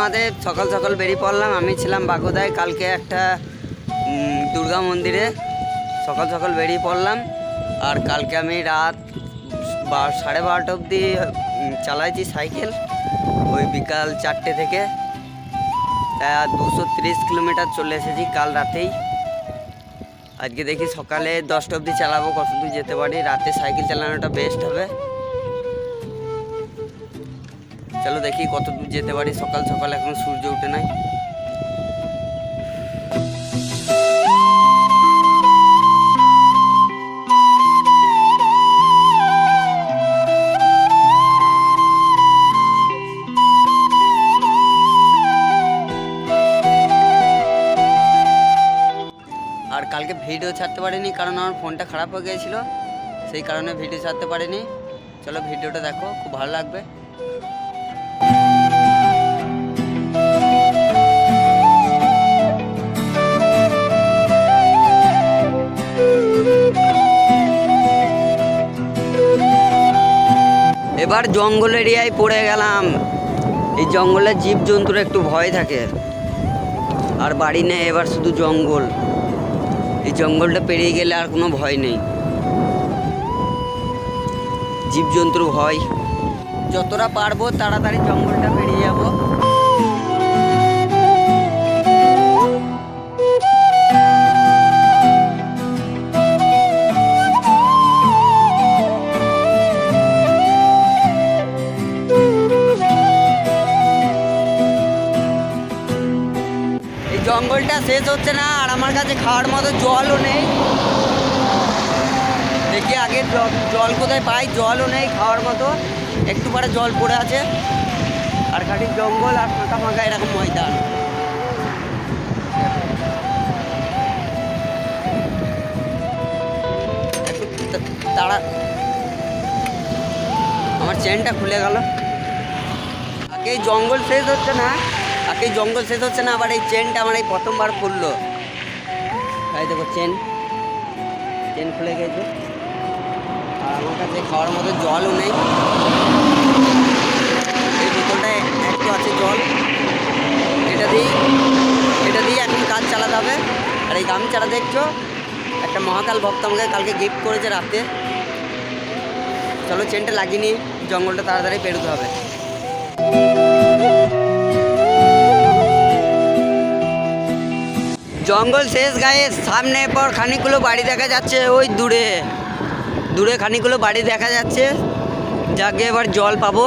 মহাদেব। সকাল সকাল বেরিয়ে পড়লাম। আমি ছিলাম বাগোদায়, কালকে একটা দুর্গা মন্দিরে সকাল সকাল বেরিয়ে পড়লাম। আর কালকে আমি রাত 12:30 অবধি চালাইছি সাইকেল, ওই বিকাল 4টে থেকে 230 কিলোমিটার চলে এসেছি কাল রাতেই। আজকে দেখি সকালে 10টা অবধি চালাবো, কত দূর যেতে পারি। রাতে সাইকেল চালানোটা বেস্ট হবে। চলো দেখি কত দূর যেতে পারি। সকাল সকাল এখন সূর্য উঠে নাই। আর কালকে ভিডিও ছাড়তে পারিনি, কারণ আমার ফোনটা খারাপ হয়ে গিয়েছিল, সেই কারণে ভিডিও ছাড়তে পারিনি। চলো ভিডিওটা দেখো, খুব ভালো লাগবে। এবার জঙ্গল এরিয়ায় পড়ে গেলাম। এই জঙ্গলে জীবজন্তুর একটু ভয় থাকে, আর বাড়ি নেই, এবার শুধু জঙ্গল। এই জঙ্গলটা পেরিয়ে গেলে আর কোনো ভয় নেই, জীবজন্তুর ভয়। যতটা পারবো তাড়াতাড়ি জঙ্গলটা পেরিয়ে যাব। জঙ্গলটা শেষ হচ্ছে না, আর আমার কাছে খাওয়ার মতো জলও নেই। দেখি আগে জল কোথায় পাই, জলও নেই খাওয়ার মতো। একটু পরে জল পড়ে আছে, আর খালি জঙ্গল আর ফাঁকা ফাঁকা এরকম ময়দান। তারা আমার চেনটা খুলে গেল। আগে জঙ্গল শেষ হচ্ছে না, আবার এই চেনটা আমার এই প্রথমবার খুললো। তাই দেখো চেন খুলে গেছে, আর আমার কাছে খাওয়ার মতো জলও নেই। এই বোতলটায় একটু আছে জল, এটা দিয়ে এখন কাজ চালাতে হবে। আর এই গামছাটা দেখছো, একটা মহাকাল ভক্ত আমাকে কালকে গিফট করেছে রাতে। চলো চেনটা লাগিয়ে নিই, জঙ্গলটা তাড়াতাড়ি পেরোতে হবে। জঙ্গল শেষ গায়ে, সামনে পর খানিকগুলো বাড়ি দেখা যাচ্ছে, ওই দূরে খানিকগুলো বাড়ি দেখা যাচ্ছে। যাকে এবার জল পাবো,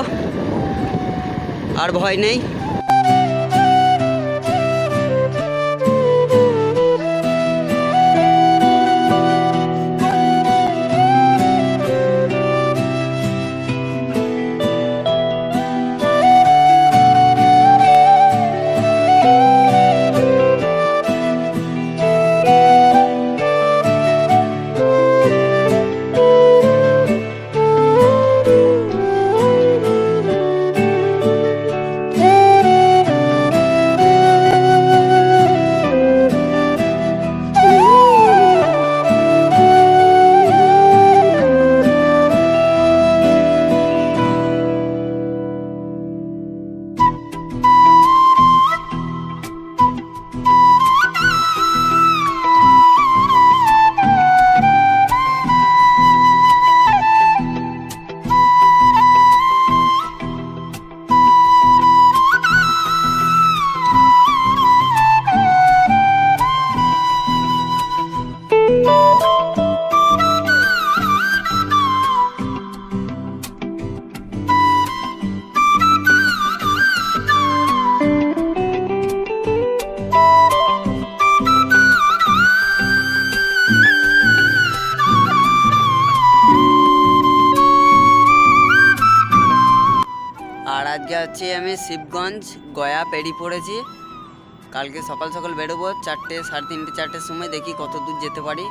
আর ভয় নেই। আর আজকে হচ্ছে আমি শিবগঞ্জ গয়া পেরিয়ে পড়েছি। কালকে সকাল সকাল বেরোবো 4টে, 3:30, 4টের সময়। দেখি কত দূর যেতে পারি।